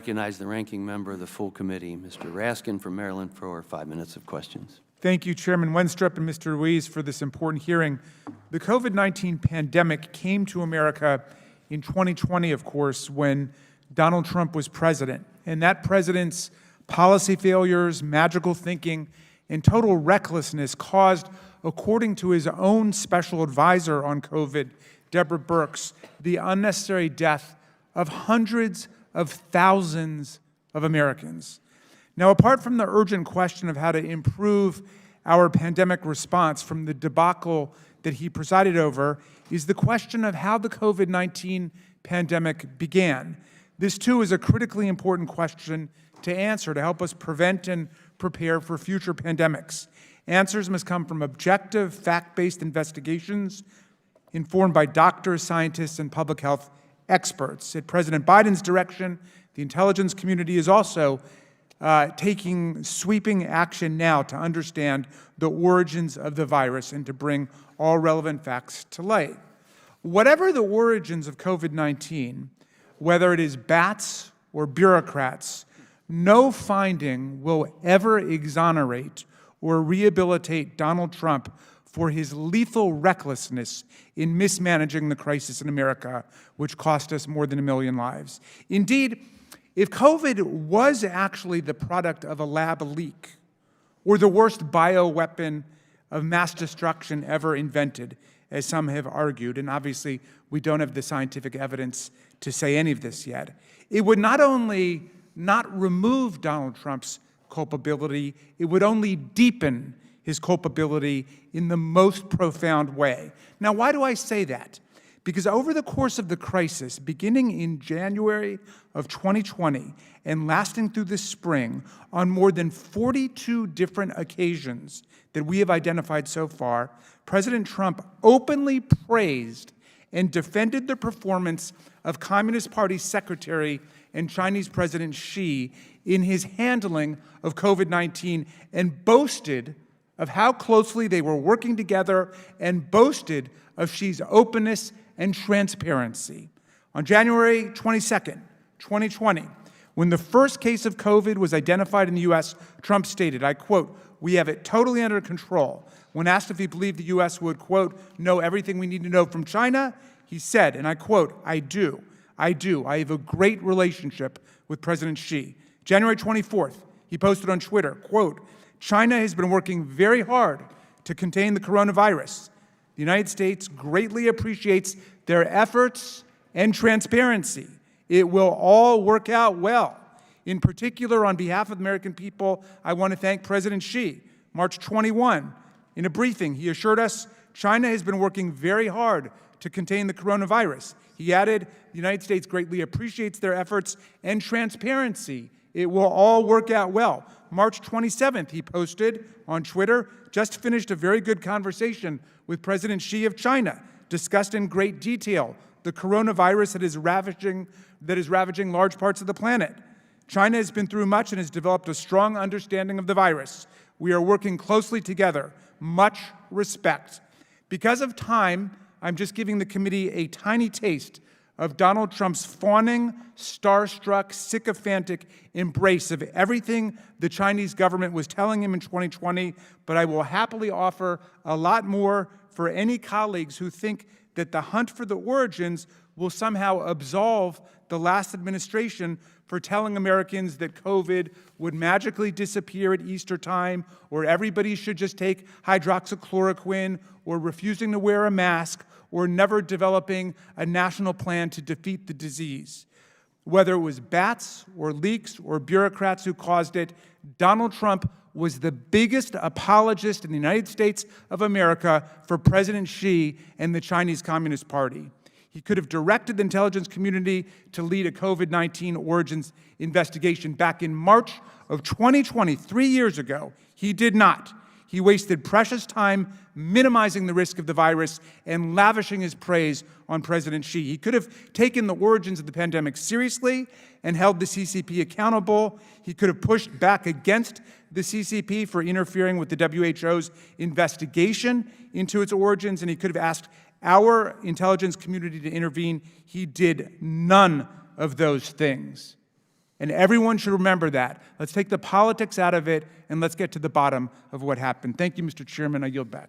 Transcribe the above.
Recognize the ranking member of the full committee, Mr. Raskin from Maryland, for 5 minutes of questions. Thank you, Chairman Wenstrup and Mr. Ruiz, for this important hearing. The COVID-19 pandemic came to America in 2020, of course, when Donald Trump was president. And that president's policy failures, magical thinking, and total recklessness caused, according to his own special advisor on COVID, Deborah Birx, the unnecessary death of hundreds of thousands of Americans. Now, apart from the urgent question of how to improve our pandemic response from the debacle that he presided over, is the question of how the COVID-19 pandemic began. This, too, is a critically important question to answer to help us prevent and prepare for future pandemics. Answers must come from objective, fact-based investigations informed by doctors, scientists, and public health experts. At President Biden's direction, the intelligence community is also taking sweeping action now to understand the origins of the virus and to bring all relevant facts to light. Whatever the origins of COVID-19, whether it is bats or bureaucrats, no finding will ever exonerate or rehabilitate Donald Trump for his lethal recklessness in mismanaging the crisis in America, which cost us more than 1 million lives. Indeed, if COVID was actually the product of a lab leak or the worst bioweapon of mass destruction ever invented, as some have argued, and obviously we don't have the scientific evidence to say any of this yet, it would not only not remove Donald Trump's culpability, it would only deepen his culpability in the most profound way. Now, why do I say that? Because over the course of the crisis, beginning in January of 2020 and lasting through the spring, on more than 42 different occasions that we have identified so far, President Trump openly praised and defended the performance of Communist Party Secretary and Chinese President Xi in his handling of COVID-19 and boasted of how closely they were working together and boasted of Xi's openness and transparency. On January 22nd, 2020, when the first case of COVID was identified in the U.S., Trump stated, I quote, "We have it totally under control." When asked if he believed the U.S. would, quote, "know everything we need to know from China," he said, and I quote, I do. I have a great relationship with President Xi." January 24th, he posted on Twitter, quote, "China has been working very hard to contain the coronavirus. The United States greatly appreciates their efforts and transparency. It will all work out well. In particular, on behalf of the American people, I want to thank President Xi." March 21, in a briefing, he assured us China has been working very hard to contain the coronavirus. He added, "The United States greatly appreciates their efforts and transparency. It will all work out well." March 27th, he posted on Twitter, "Just finished a very good conversation with President Xi of China, discussed in great detail the coronavirus that is ravaging large parts of the planet. China has been through much and has developed a strong understanding of the virus. We are working closely together. Much respect." Because of time, I'm just giving the committee a tiny taste of Donald Trump's fawning, starstruck, sycophantic embrace of everything the Chinese government was telling him in 2020, but I will happily offer a lot more for any colleagues who think that the hunt for the origins will somehow absolve the last administration for telling Americans that COVID would magically disappear at Easter time, or everybody should just take hydroxychloroquine, or refusing to wear a mask, or never developing a national plan to defeat the disease. Whether it was bats or leaks or bureaucrats who caused it, Donald Trump was the biggest apologist in the United States of America for President Xi and the Chinese Communist Party. He could have directed the intelligence community to lead a COVID-19 origins investigation back in March of 2020, 3 years ago. He did not. He wasted precious time minimizing the risk of the virus and lavishing his praise on President Xi. He could have taken the origins of the pandemic seriously and held the CCP accountable. He could have pushed back against the CCP for interfering with the WHO's investigation into its origins, and he could have asked our intelligence community to intervene. He did none of those things. And everyone should remember that. Let's take the politics out of it, and let's get to the bottom of what happened. Thank you, Mr. Chairman. I yield back.